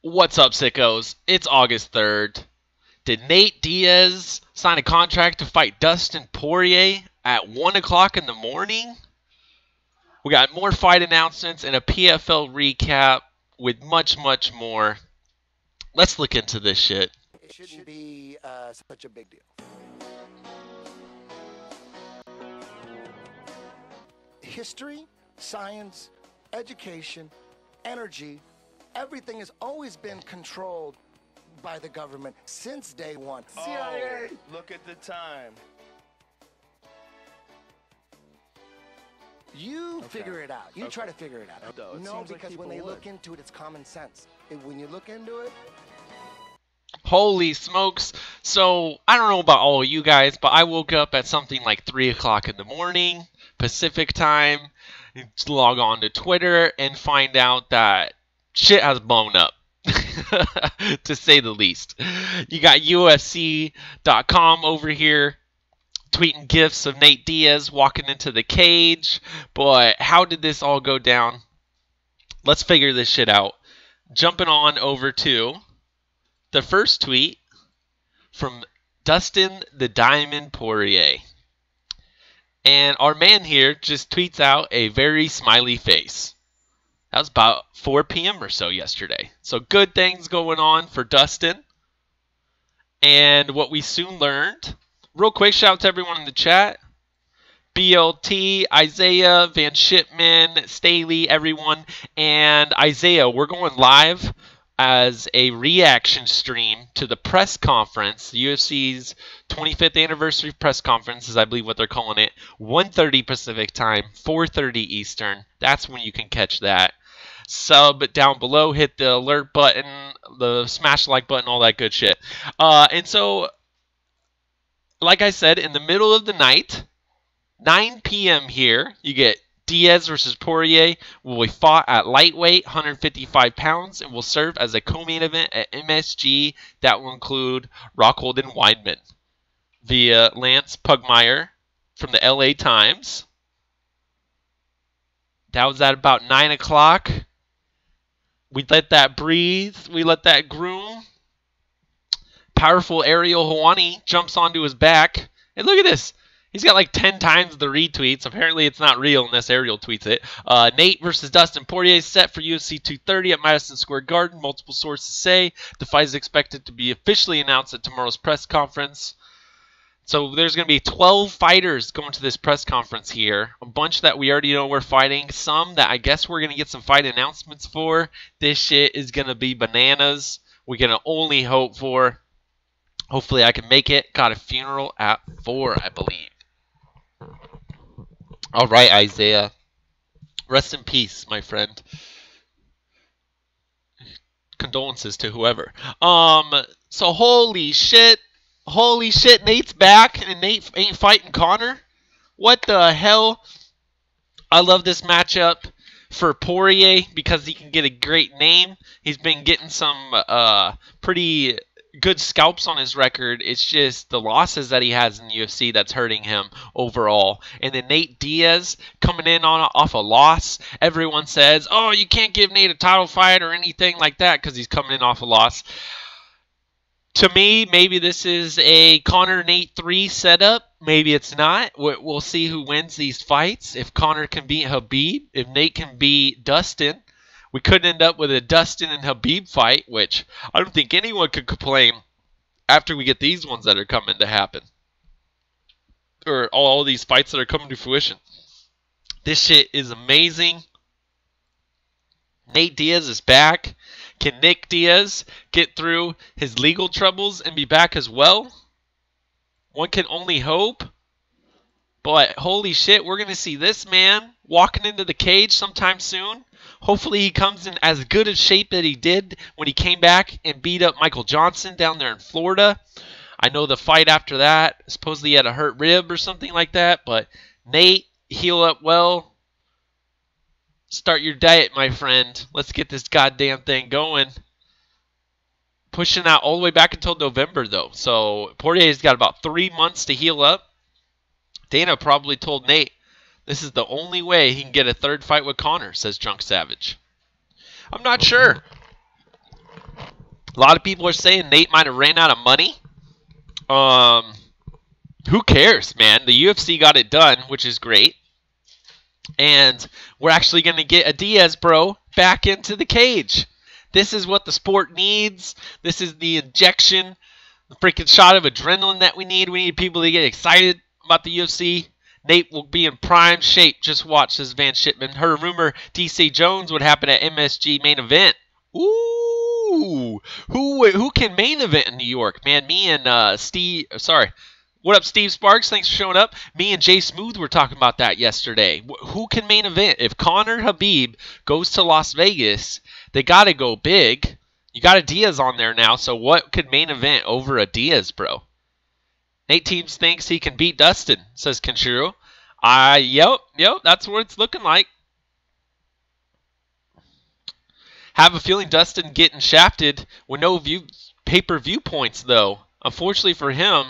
What's up, sickos? It's August 3rd. Did Nate Diaz sign a contract to fight Dustin Poirier at 1 o'clock in the morning? We got more fight announcements and a PFL recap with much, much more. Let's look into this shit. It shouldn't be such a big deal. History, science, education, energy, everything has always been controlled by the government since day one. CIA! Look at the time. You figure it out. You try to figure it out. It No, seems like because people when they would. look into it, it's common sense. When you look into it, Holy smokes. So, I don't know about all of you guys, but I woke up at something like 3 o'clock in the morning, Pacific time, log on to Twitter, and find out that shit has blown up, to say the least. You got UFC.com over here tweeting gifs of Nate Diaz walking into the cage, but how did this all go down? Let's figure this shit out. Jumping on over to the first tweet from Dustin the Diamond Poirier. And our man here just tweets out a very smiley face. That was about 4 p.m. or so yesterday. So good things going on for Dustin. And what we soon learned, real quick shout out to everyone in the chat. BLT, Isaiah, Van Shipman, Staley, everyone. And Isaiah, we're going live as a reaction stream to the press conference, the UFC's 25th anniversary press conference, is I believe what they're calling it, 1:30 Pacific time, 4:30 Eastern. That's when you can catch that. Sub down below, hit the alert button, the smash the like button, all that good shit. And so, like I said, in the middle of the night, 9 p.m. here, you get Diaz versus Poirier will be fought at lightweight, 155 pounds, and will serve as a co-main event at MSG. That will include Rockhold and Weidman via Lance Pugmire from the LA Times. That was at about 9 o'clock. We let that breathe. We let that groom. Powerful Ariel Helwani jumps onto his back. And look at this. He's got like 10 times the retweets. Apparently it's not real unless Ariel tweets it. Nate versus Dustin Poirier is set for UFC 230 at Madison Square Garden. Multiple sources say the fight is expected to be officially announced at tomorrow's press conference. So there's going to be 12 fighters going to this press conference here. A bunch that we already know we're fighting. Some that I guess we're going to get some fight announcements for. This shit is going to be bananas. We can only hope for. Hopefully I can make it. Got a funeral at 4, I believe. All right, Isaiah. Rest in peace, my friend. Condolences to whoever. So holy shit. Holy shit, Nate's back and Nate ain't fighting Conor? What the hell? I love this matchup for Poirier because he can get a great name. He's been getting some pretty good scalps on his record. It's just the losses that he has in the UFC that's hurting him overall. And then Nate Diaz coming in off a loss. Everyone says, oh, you can't give Nate a title fight or anything like that because he's coming in off a loss. To me, maybe this is a Conor Nate 3 setup. Maybe it's not. We'll see who wins these fights. If Conor can beat Khabib, if Nate can beat Dustin, we could end up with a Dustin and Khabib fight, which I don't think anyone could complain after we get these ones that are coming to happen. Or all these fights that are coming to fruition. This shit is amazing. Nate Diaz is back. Can Nick Diaz get through his legal troubles and be back as well? One can only hope. But holy shit, we're going to see this man walking into the cage sometime soon. Hopefully he comes in as good a shape that he did when he came back and beat up Michael Johnson down there in Florida. I know the fight after that, supposedly he had a hurt rib or something like that. But Nate, heal up well. Start your diet, my friend. Let's get this goddamn thing going. Pushing out all the way back until November, though. So Poirier's got about 3 months to heal up. Dana probably told Nate this is the only way he can get a third fight with Conor, says Drunk Savage. I'm not sure. A lot of people are saying Nate might have ran out of money. Who cares, man? The UFC got it done, which is great. And we're actually going to get a Diaz, bro, back into the cage. This is what the sport needs. This is the injection, the freaking shot of adrenaline that we need. We need people to get excited about the UFC. Nate will be in prime shape. Just watch this, Van Shipman. Heard a rumor DC Jones would happen at MSG main event. Ooh. Who can main event in New York? Man, me and Steve... Sorry. What up, Steve Sparks? Thanks for showing up. Me and Jay Smooth were talking about that yesterday. Who can main event? If Conor Habib goes to Las Vegas, they got to go big. You got a Diaz on there now, so what could main event over a Diaz, bro? Nate Teams thinks he can beat Dustin, says Kenshiro. Yep, that's what it's looking like. Have a feeling Dustin getting shafted with no pay-per-view points, though. Unfortunately for him,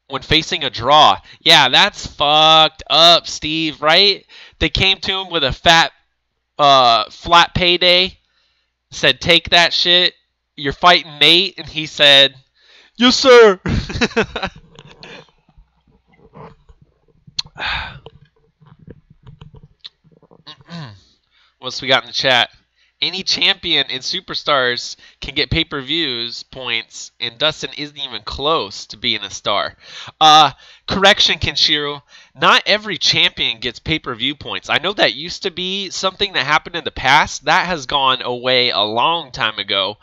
when facing a draw. Yeah, that's fucked up, Steve, right? They came to him with a flat payday, said, take that shit. You're fighting Nate, and he said, yes, sir. What else we got in the chat? Any champion in Superstars can get pay-per-views points, and Dustin isn't even close to being a star. Correction, Kenshiro. Not every champion gets pay-per-view points. I know that used to be something that happened in the past. That has gone away a long time ago.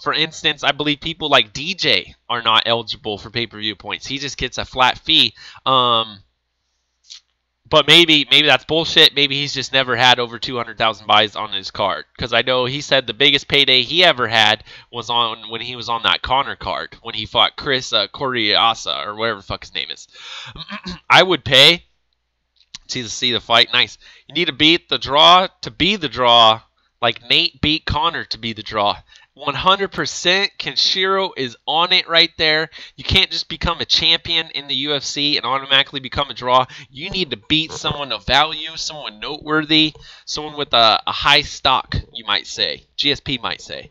For instance, I believe people like DJ are not eligible for pay-per-view points. He just gets a flat fee. But maybe that's bullshit. Maybe he's just never had over 200,000 buys on his card. Because I know he said the biggest payday he ever had was when he was on that Conor card. When he fought Chris Coriasa, or whatever the fuck his name is. I would pay to see the fight. Nice. You need to beat the draw to be the draw. Like Nate beat Conor to be the draw. 100% Kenshiro is on it right there. You can't just become a champion in the UFC and automatically become a draw. You need to beat someone of value, someone noteworthy, someone with a high stock, you might say. GSP might say.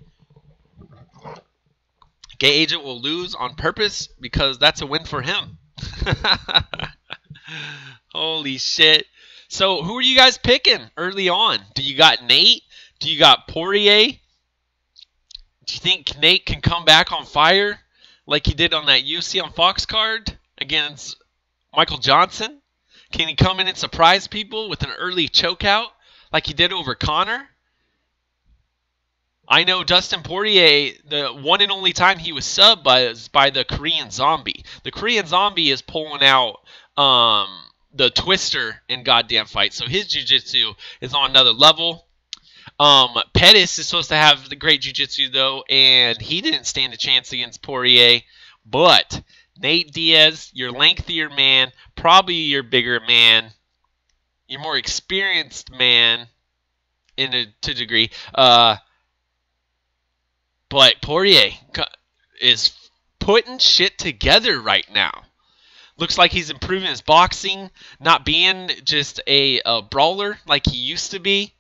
Gay Agent will lose on purpose because that's a win for him. Holy shit. So who are you guys picking early on? Do you got Nate? Do you got Poirier? Do you think Nate can come back on fire like he did on that UFC on Fox card against Michael Johnson? Can he come in and surprise people with an early chokeout like he did over Conor? I know Dustin Poirier, the one and only time he was subbed was by the Korean Zombie. The Korean Zombie is pulling out the Twister in goddamn fights, so his jiu-jitsu is on another level. Pettis is supposed to have the great jiu-jitsu, though, and he didn't stand a chance against Poirier. But Nate Diaz, your lengthier man, probably your bigger man, your more experienced man to a degree. But Poirier is putting shit together right now. Looks like he's improving his boxing, not being just a brawler like he used to be.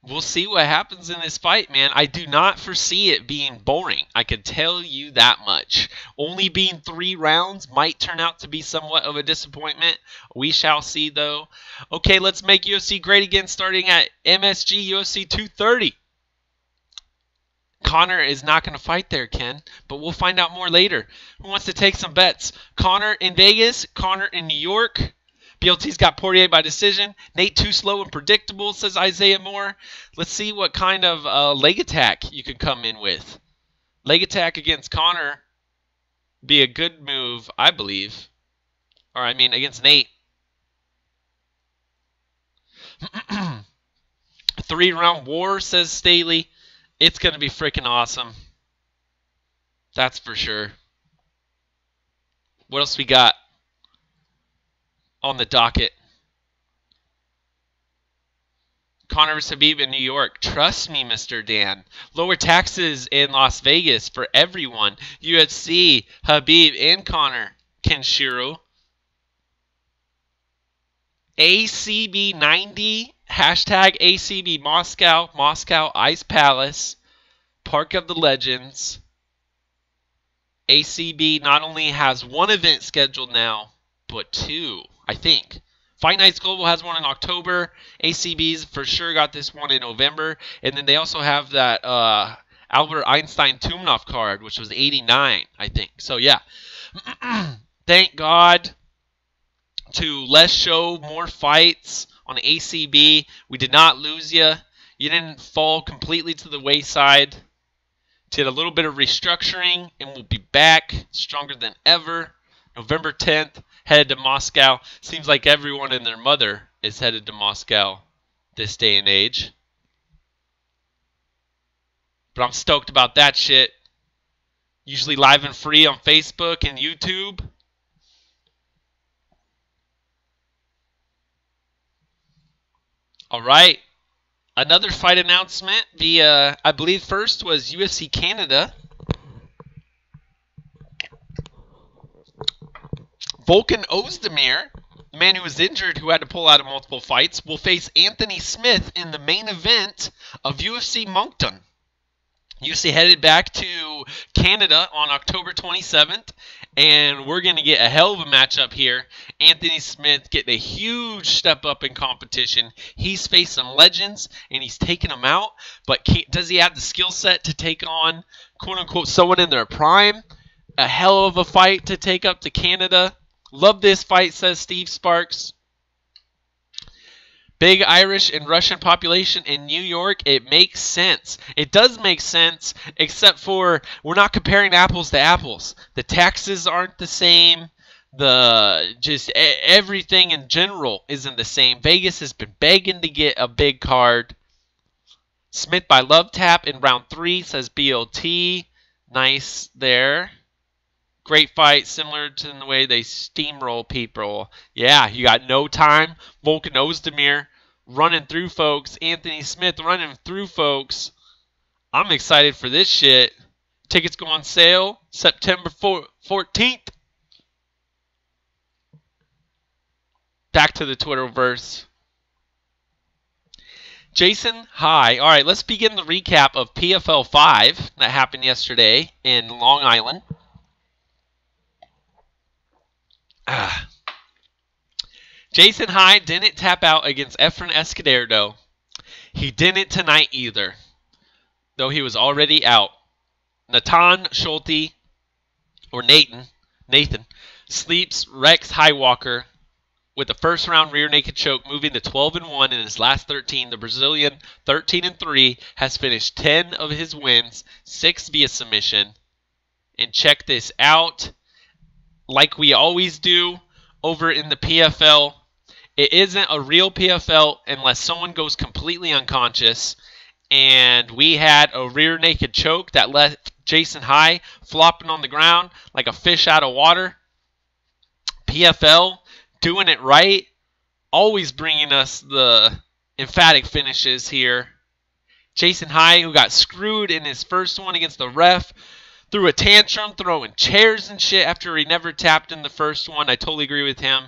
We'll see what happens in this fight, man. I do not foresee it being boring. I can tell you that much. Only being 3 rounds might turn out to be somewhat of a disappointment. We shall see, though. Okay, let's make UFC great again, starting at MSG UFC 230. Conor is not going to fight there, Ken, but we'll find out more later. Who wants to take some bets? Conor in Vegas, Conor in New York. BLT's got Poirier by decision. Nate too slow and predictable, says Isaiah Moore. Let's see what kind of leg attack you can come in with. Leg attack against Conor be a good move, I believe. Or, I mean, against Nate. 3-round war, says Staley. It's going to be freaking awesome. That's for sure. What else we got on the docket? Conor vs. Habib in New York. Trust me, Mr. Dan. Lower taxes in Las Vegas for everyone. UFC, Habib, and Conor. Kenshiro. ACB 90 Hashtag ACB Moscow, Moscow Ice Palace, Park of the Legends. ACB not only has one event scheduled now, but two, I think. Fight Nights Global has one in October. ACB's for sure got this one in November. And then they also have that Albert Einstein Tumnov card, which was 89, I think. So, yeah. Thank God to less show, more fights on ACB. We did not lose you. You didn't fall completely to the wayside. Did a little bit of restructuring, and we'll be back stronger than ever. November 10th, headed to Moscow. Seems like everyone and their mother is headed to Moscow this day and age. But I'm stoked about that shit. Usually live and free on Facebook and YouTube. All right. Another fight announcement. I believe first was UFC Canada. Volkan Ozdemir, the man who was injured, who had to pull out of multiple fights, will face Anthony Smith in the main event of UFC Moncton. UFC headed back to Canada on October 27th, and we're going to get a hell of a matchup here. Anthony Smith getting a huge step up in competition. He's faced some legends, and he's taken them out, but does he have the skill set to take on, quote-unquote, someone in their prime? A hell of a fight to take up to Canada. Love this fight, says Steve Sparks. Big Irish and Russian population in New York, it makes sense. It does make sense, except for we're not comparing apples to apples. The taxes aren't the same. Everything in general isn't the same. Vegas has been begging to get a big card. Smith by Love Tap in round 3, says BLT. Nice there. Great fight, similar to the way they steamroll people. Yeah, you got no time. Volkan Ozdemir running through folks. Anthony Smith running through folks. I'm excited for this shit. Tickets go on sale September 14th. Back to the Twitterverse. Jason, hi. All right, let's begin the recap of PFL 5 that happened yesterday in Long Island. Jason Hyde didn't tap out against Efren Escudero. He didn't tonight either, though he was already out. Nathan Schulte, or Nathan, sleeps Rex Highwalker with a first-round rear naked choke, moving to 12-1 in his last 13. The Brazilian, 13-3, has finished 10 of his wins, 6 via submission. And check this out. Like we always do over in the PFL, it isn't a real PFL unless someone goes completely unconscious. And we had a rear naked choke that left Jason High flopping on the ground like a fish out of water. PFL doing it right, always bringing us the emphatic finishes here. Jason High, who got screwed in his first one against the ref, threw a tantrum, throwing chairs and shit after he never tapped in the first one. I totally agree with him.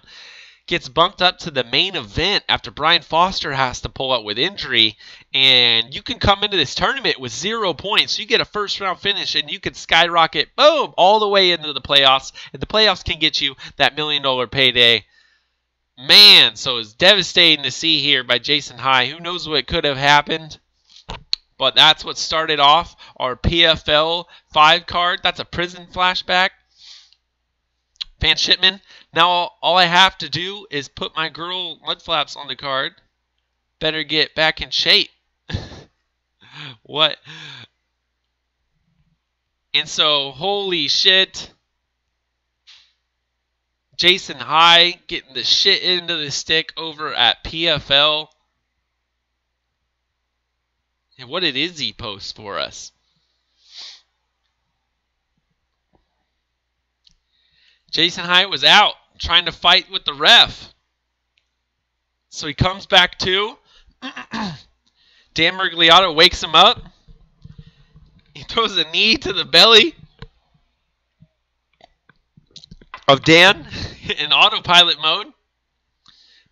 Gets bumped up to the main event after Brian Foster has to pull out with injury. And you can come into this tournament with 0 points. You get a first-round finish, and you can skyrocket, boom, all the way into the playoffs. And the playoffs can get you that $1 million payday. Man, so it's devastating to see here by Jason High. Who knows what could have happened? But that's what started off our PFL 5 card. That's a prison flashback. Van Shipman. Now all I have to do is put my girl mud flaps on the card. Better get back in shape. What? And so, holy shit. Jason High getting the shit into the stick over at PFL. And what did Izzy post for us? Jason High was out trying to fight with the ref. So he comes back to. Dan Mergliato wakes him up. He throws a knee to the belly of Dan in autopilot mode.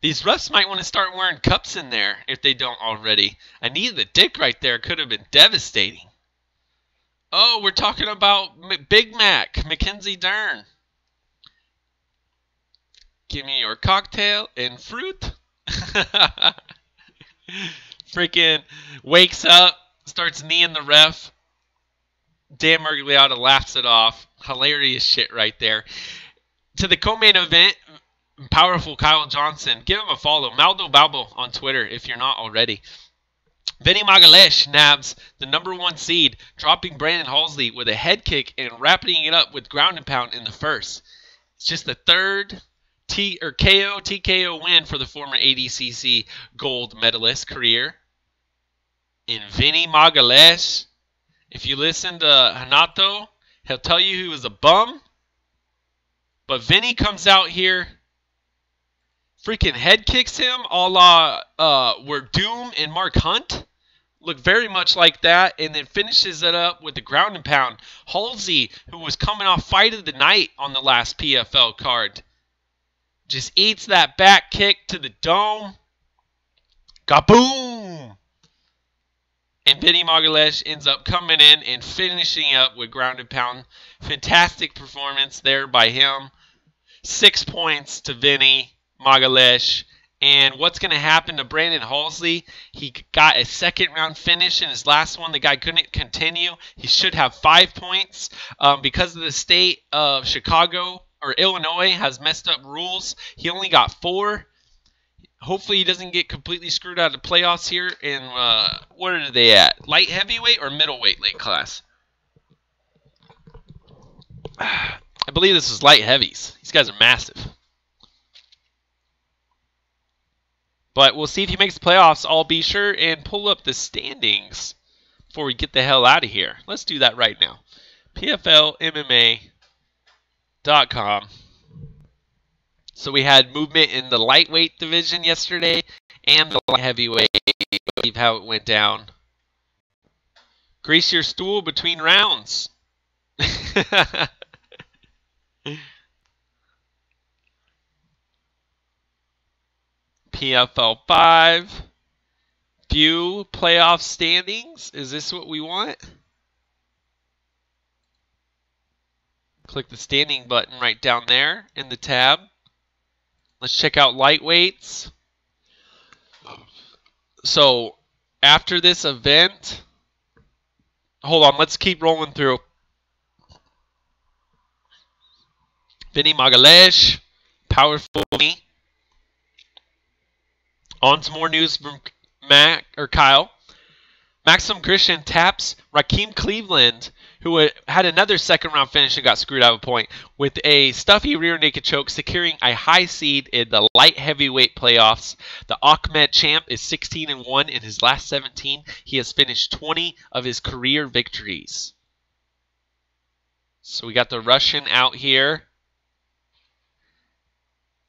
These refs might want to start wearing cups in there if they don't already. A knee to the dick right there could have been devastating. Oh, we're talking about Big Mac, Mackenzie Dern. Give me your cocktail and fruit. Freaking wakes up, starts kneeing the ref. Dan Miragliotta laughs it off. Hilarious shit right there. To the co-main event, powerful Kyle Johnson. Give him a follow. Maldo Balbo on Twitter if you're not already. Vinny Magalhaes nabs the #1 seed, dropping Brandon Halsley with a head kick and wrapping it up with ground and pound in the first. It's just the third TKO win for the former ADCC gold medalist career. And Vinny Magalhaes, if you listen to Hanato, he'll tell you he was a bum. But Vinny comes out here, freaking head kicks him a la where Doom and Mark Hunt look very much like that, and then finishes it up with the ground and pound. Halsey, who was coming off fight of the night on the last PFL card, just eats that back kick to the dome. Kaboom! And Vinny Magalhaes ends up coming in and finishing up with ground and pound. Fantastic performance there by him. 6 points to Vinny Magalhaes. And what's going to happen to Brandon Halsley? He got a second round finish in his last one. The guy couldn't continue. He should have 5 points. Because of the state of Chicago or Illinois has messed up rules, he only got 4. Hopefully he doesn't get completely screwed out of the playoffs here. And what are they at? Light heavyweight or middleweight weight class? I believe this is light heavies. These guys are massive. But we'll see if he makes the playoffs. I'll be sure and pull up the standings before we get the hell out of here. Let's do that right now. PFLMMA.com. So we had movement in the lightweight division yesterday and the light heavyweight. Believe how it went down. Grease your stool between rounds. PFL 5. View playoff standings. Is this what we want? Click the standing button right down there in the tab. Let's check out lightweights. So, after this event, hold on, let's keep rolling through. Vinny Magalhaes, powerful knee. On to more news from Kyle. Maxim Grishin taps Raheem Cleveland, who had another second-round finish and got screwed out of a point, with a stuffy rear naked choke, securing a high seed in the light heavyweight playoffs. The Ahmed champ is 16-1 in his last 17. He has finished 20 of his career victories. So we got the Russian out here.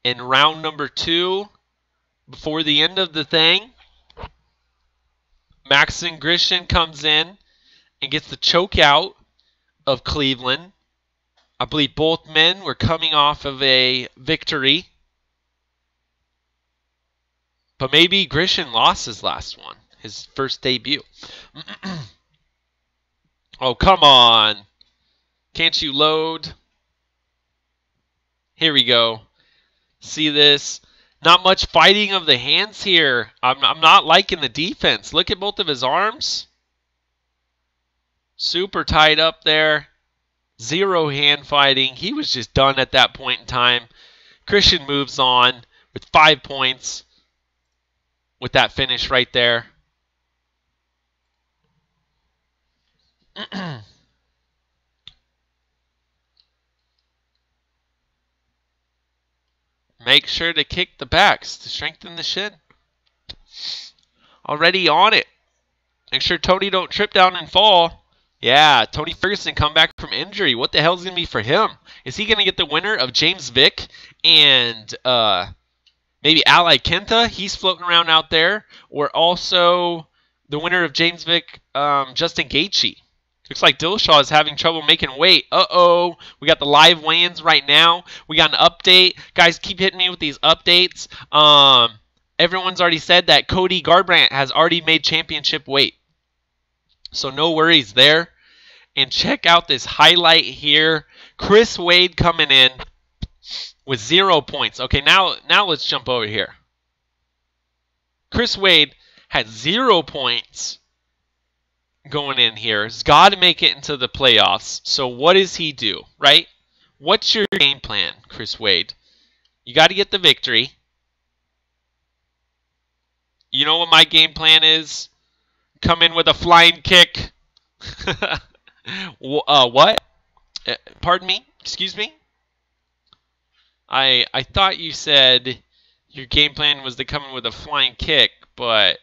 In round number 2, before the end of the thing, Maxim Grishin comes in and gets the choke out of Cleveland. I believe both men were coming off of a victory. But maybe Grishin lost his last one, his first debut. Oh, come on. Can't you load? Here we go. See this? Not much fighting of the hands here. I'm not liking the defense. Look at both of his arms. Super tied up there. Zero hand fighting. He was just done at that point in time. Christian moves on with 5 points with that finish right there. Make sure to kick the backs to strengthen the shin. Already on it. Make sure Tony don't trip down and fall. Yeah, Tony Ferguson come back from injury. What the hell is going to be for him? Is he going to get the winner of James Vick and maybe Ali Kenta? He's floating around out there. Or also the winner of James Vick, Justin Gaethje. Looks like Dillashaw is having trouble making weight. Uh-oh. We got the live weigh-ins right now. We got an update. Guys, keep hitting me with these updates. Everyone's already said that Cody Garbrandt has already made championship weight. So no worries there. And check out this highlight here. Chris Wade coming in with 0 points. Okay, now let's jump over here. Chris Wade had 0 points going in here. He's got to make it into the playoffs. So what does he do, right? What's your game plan, Chris Wade? You got to get the victory. You know what my game plan is? Come in with a flying kick. What? Pardon me? Excuse me? I thought you said your game plan was to come in with a flying kick, but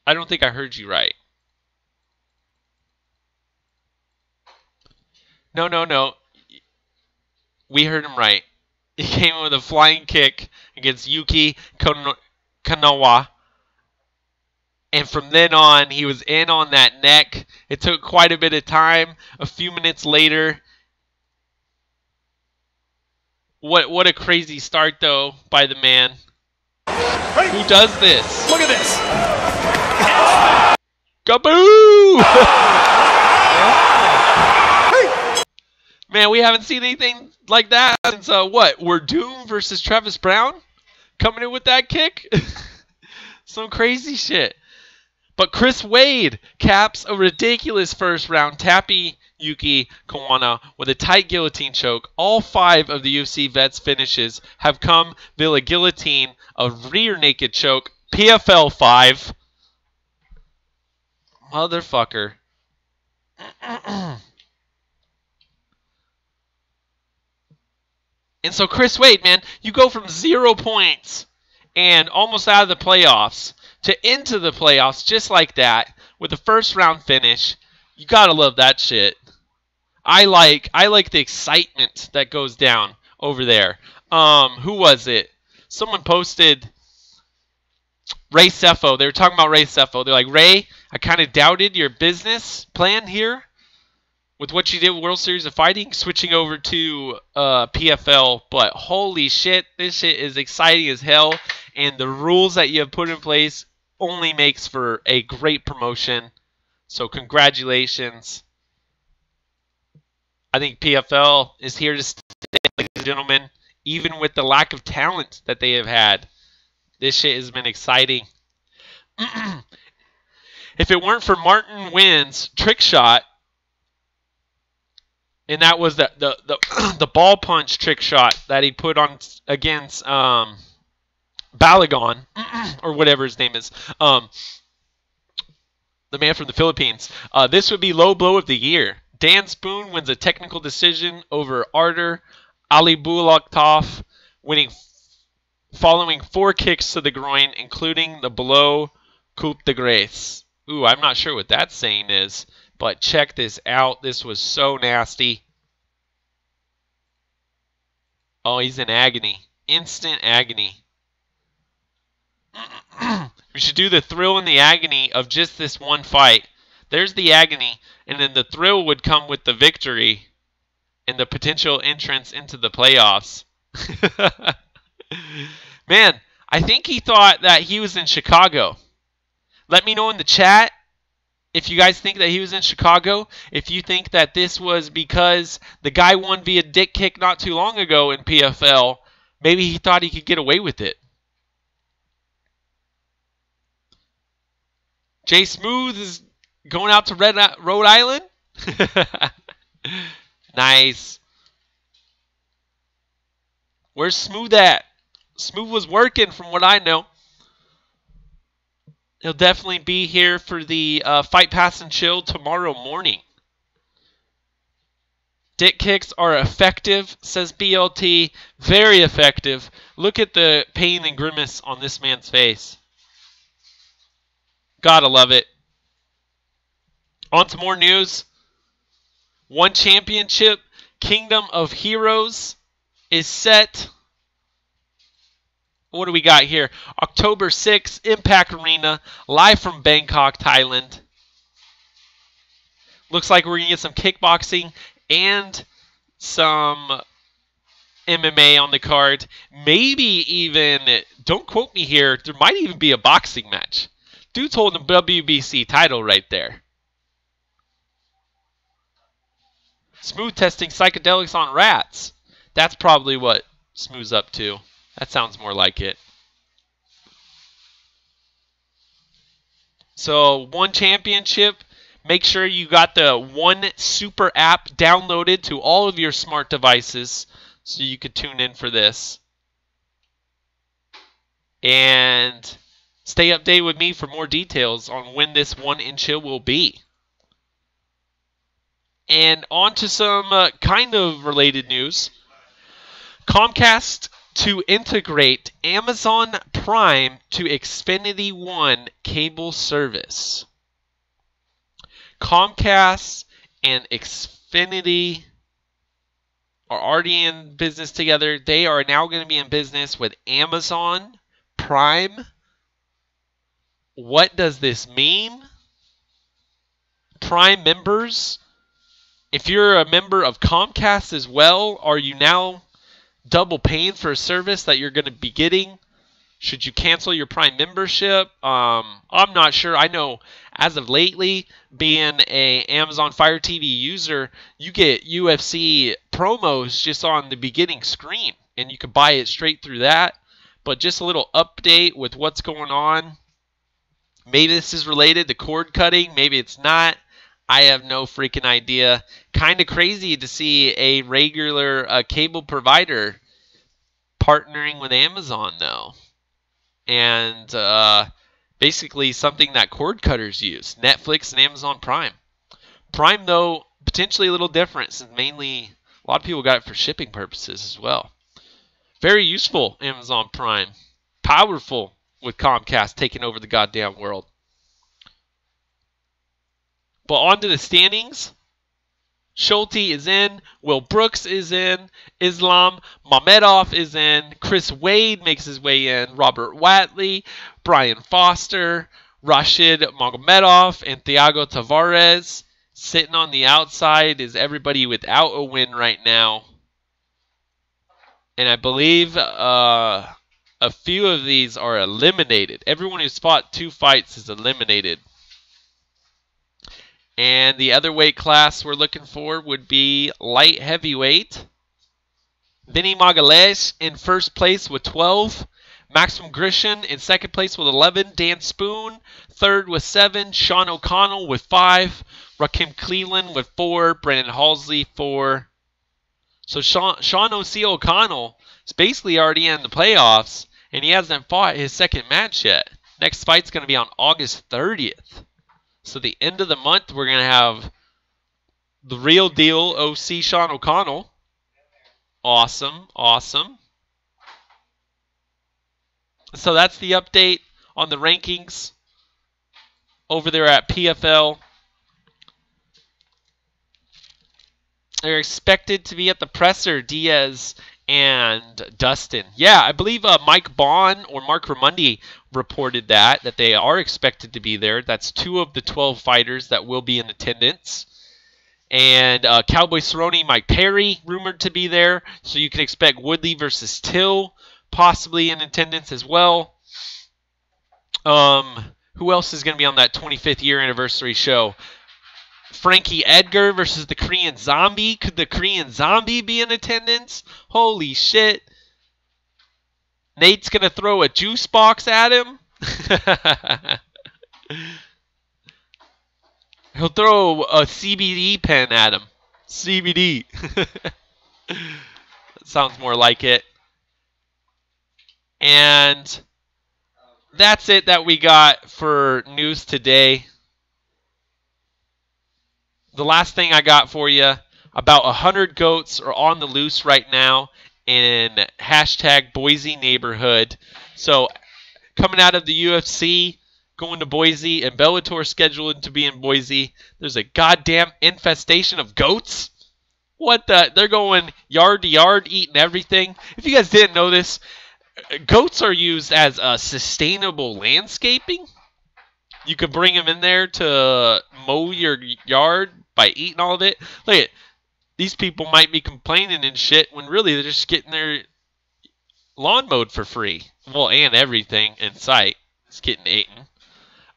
I don't think I heard you right. No. We heard him right. He came in with a flying kick against Yuki Kanawa. And from then on, he was in on that neck. It took quite a bit of time. A few minutes later. What a crazy start, though, by the man. Hey, who does this? Look at this. Kaboo! Man, we haven't seen anything like that since, what? Doom versus Travis Brown? Coming in with that kick? Some crazy shit. But Chris Wade caps a ridiculous first round, tapping Yuki Kawana with a tight guillotine choke. All 5 of the UFC vets' finishes have come via guillotine, a rear naked choke, PFL 5. Motherfucker. And so Chris Wade, man, you go from 0 points and almost out of the playoffs to into the playoffs just like that with a first round finish. You gotta love that shit. I like the excitement that goes down over there. Who was it? Someone posted Ray Sefo. They were talking about Ray Sefo. They're like, Ray, I kind of doubted your business plan here with what you did with World Series of Fighting, switching over to PFL. But holy shit, this shit is exciting as hell. And the rules that you have put in place only makes for a great promotion. So congratulations. I think PFL is here to stay, ladies and gentlemen, even with the lack of talent that they have had. This shit has been exciting. If it weren't for Martin Wynn's trick shot, and that was the ball punch trick shot that he put on against Balagon, or whatever his name is, the man from the Philippines, this would be low blow of the year. Dan Spoon wins a technical decision over Artur Alibulaktov, following 4 kicks to the groin, including the below coup de grace. Ooh, I'm not sure what that saying is, but check this out. This was so nasty. Oh, he's in agony. Instant agony. We should do the thrill and the agony of just this one fight. There's the agony, and then the thrill would come with the victory and the potential entrance into the playoffs. Man, I think he thought that he was in Chicago. Let me know in the chat if you guys think that he was in Chicago. If you think that this was because the guy won via dick kick not too long ago in PFL, maybe he thought he could get away with it. Jay Smooth is going out to Rhode Island. Nice. Where's Smooth at? Smooth was working from what I know. He'll definitely be here for the Fight Pass and Chill tomorrow morning. Dick kicks are effective, says BLT. Very effective. Look at the pain and grimace on this man's face. Gotta love it. On to more news. One championship, Kingdom of Heroes, is set. What do we got here? October 6th, Impact Arena, live from Bangkok, Thailand. Looks like we're going to get some kickboxing and some MMA on the card. Maybe even, don't quote me here, there might even be a boxing match. Dude's holding the WBC title right there. Smooth testing psychedelics on rats. That's probably what Smooth's up to. That sounds more like it. So, one championship. Make sure you got the One Super app downloaded to all of your smart devices so you could tune in for this. And stay updated with me for more details on when this one in chill will be. And on to some kind of related news. Comcast to integrate Amazon Prime to Xfinity One cable service. Comcast and Xfinity are already in business together. They are now going to be in business with Amazon Prime. What does this mean? Prime members, if you're a member of Comcast as well, are you now double paying for a service that you're going to be getting? Should you cancel your Prime membership? I'm not sure. I know as of lately, being a Amazon Fire TV user, you get UFC promos just on the beginning screen, and you can buy it straight through that. But just a little update with what's going on. Maybe this is related to cord cutting. Maybe it's not. I have no freaking idea. Kind of crazy to see a regular cable provider partnering with Amazon, though. And basically something that cord cutters use. Netflix and Amazon Prime. Prime, though, potentially a little different, since mainly a lot of people got it for shipping purposes as well. Very useful, Amazon Prime. Powerful with Comcast taking over the goddamn world. But on to the standings. Schulte is in. Will Brooks is in. Islam Mamedov is in. Chris Wade makes his way in. Robert Watley, Brian Foster, Rashid Magomedov, and Thiago Tavares. Sitting on the outside is everybody without a win right now. And I believe a few of these are eliminated. Everyone who's fought 2 fights is eliminated. And the other weight class we're looking for would be light heavyweight. Vinny Magalhaes in first place with 12. Maxim Grishin in second place with 11. Dan Spoon third with 7. Sean O'Connell with 5. Rakim Cleveland with 4. Brandon Halsley 4. So Sean O.C. O'Connell is basically already in the playoffs, and he hasn't fought his second match yet. Next fight's going to be on August 30th. So the end of the month, we're going to have the real deal OC Sean O'Connell. Awesome, awesome. So that's the update on the rankings over there at PFL. They're expected to be at the presser, Diaz and Dustin. Yeah, I believe Mike Bond or Mark Ramundi reported that they are expected to be there. That's 2 of the 12 fighters that will be in attendance. And Cowboy Cerrone, Mike Perry, rumored to be there. So you can expect Woodley versus Till possibly in attendance as well. Who else is going to be on that 25th year anniversary show? Frankie Edgar versus the Korean Zombie. Could the Korean Zombie be in attendance? Holy shit. Nate's going to throw a juice box at him. He'll throw a CBD pen at him. CBD. Sounds more like it. And that's it that we got for news today. The last thing I got for you, about 100 goats are on the loose right now in hashtag Boise neighborhood. So coming out of the UFC, going to Boise, and Bellator scheduled to be in Boise, there's a goddamn infestation of goats. What the? They're going yard to yard, eating everything. If you guys didn't know this, goats are used as sustainable landscaping. You could bring them in there to mow your yard, by eating all of it. Look at these people might be complaining and shit when really they're just getting their lawn mowed for free. Well, and everything in sight is getting eaten.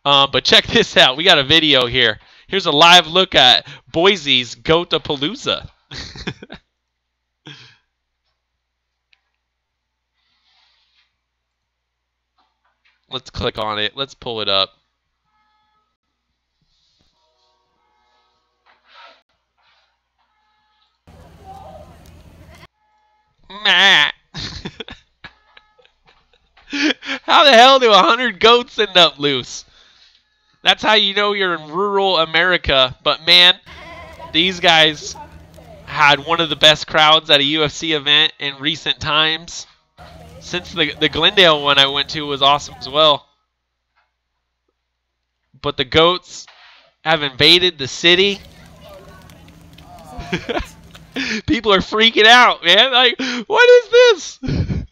But check this out. We got a video here. Here's a live look at Boise's Goatapalooza. Let's click on it. Let's pull it up. Meh. How the hell do 100 goats end up loose? That's how you know you're in rural America. But man, these guys had one of the best crowds at a UFC event in recent times. Since the Glendale one I went to was awesome as well. But the goats have invaded the city. People are freaking out, man. Like, what is this?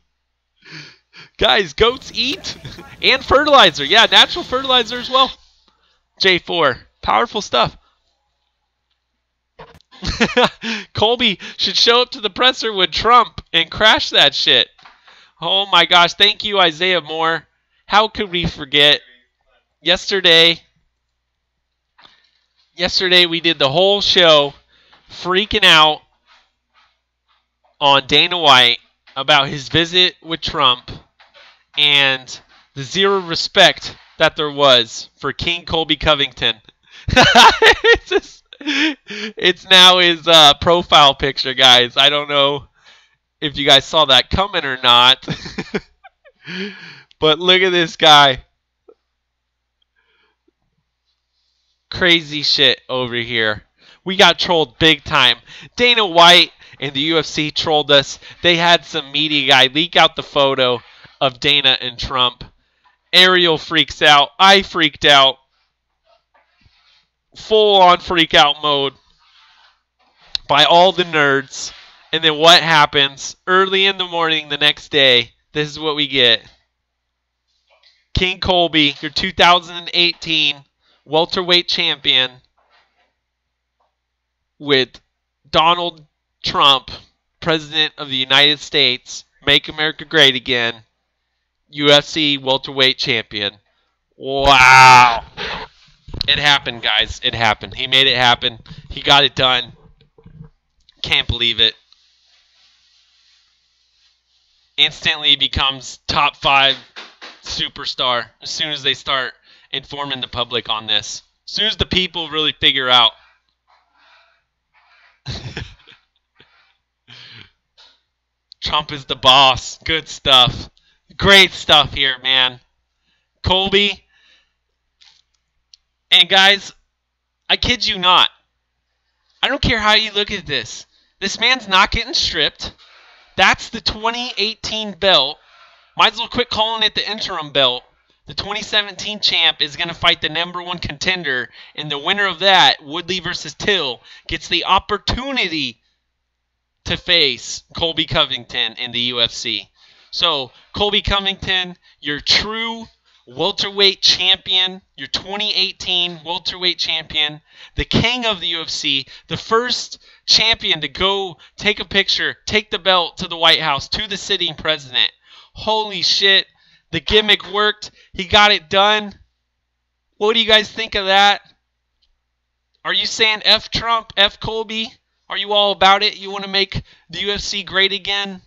Guys, goats eat and fertilizer. Yeah, natural fertilizer as well. J4. Powerful stuff. Colby should show up to the presser with Trump and crash that shit. Oh my gosh. Thank you, Isaiah Moore. How could we forget? Yesterday we did the whole show freaking out on Dana White about his visit with Trump and the zero respect that there was for King Colby Covington. It's now his profile picture, guys. I don't know if you guys saw that coming or not. But look at this guy. Crazy shit over here. We got trolled big time. Dana White and the UFC trolled us. They had some media guy leak out the photo of Dana and Trump. Ariel freaks out. I freaked out. Full on freak out mode by all the nerds. And then what happens? Early in the morning the next day, this is what we get. King Colby, your 2018 welterweight champion, with Donald Trump, President of the United States, Make America Great Again, UFC welterweight champion. Wow. It happened, guys. It happened. He made it happen. He got it done. Can't believe it. Instantly becomes top 5 superstar as soon as they start informing the public on this. As soon as the people really figure out. Trump is the boss. Good stuff. Great stuff here, man. Colby. And guys, I kid you not. I don't care how you look at this. This man's not getting stripped. That's the 2018 belt. Might as well quit calling it the interim belt. The 2017 champ is going to fight the #1 contender. And the winner of that, Woodley versus Till, gets the opportunity to face Colby Covington in the UFC. So, Colby Covington, your true welterweight champion, your 2018 welterweight champion, the king of the UFC, the first champion to go take a picture, take the belt to the White House, to the sitting president. Holy shit, the gimmick worked. He got it done. What do you guys think of that? Are you saying F Trump, F Colby? Are you all about it? You want to make the UFC great again?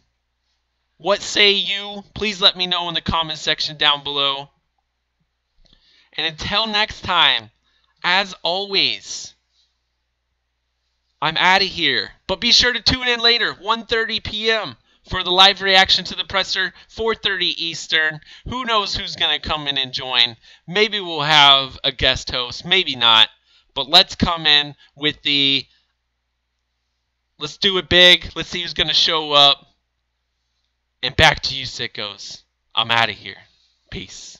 What say you? Please let me know in the comment section down below. And until next time, as always, I'm out of here. But be sure to tune in later, 1:30 p.m. for the live reaction to the presser, 4:30 Eastern. Who knows who's going to come in and join? Maybe we'll have a guest host, maybe not. But let's come in with the, let's do it big. Let's see who's going to show up. And back to you, sickos. I'm out of here. Peace.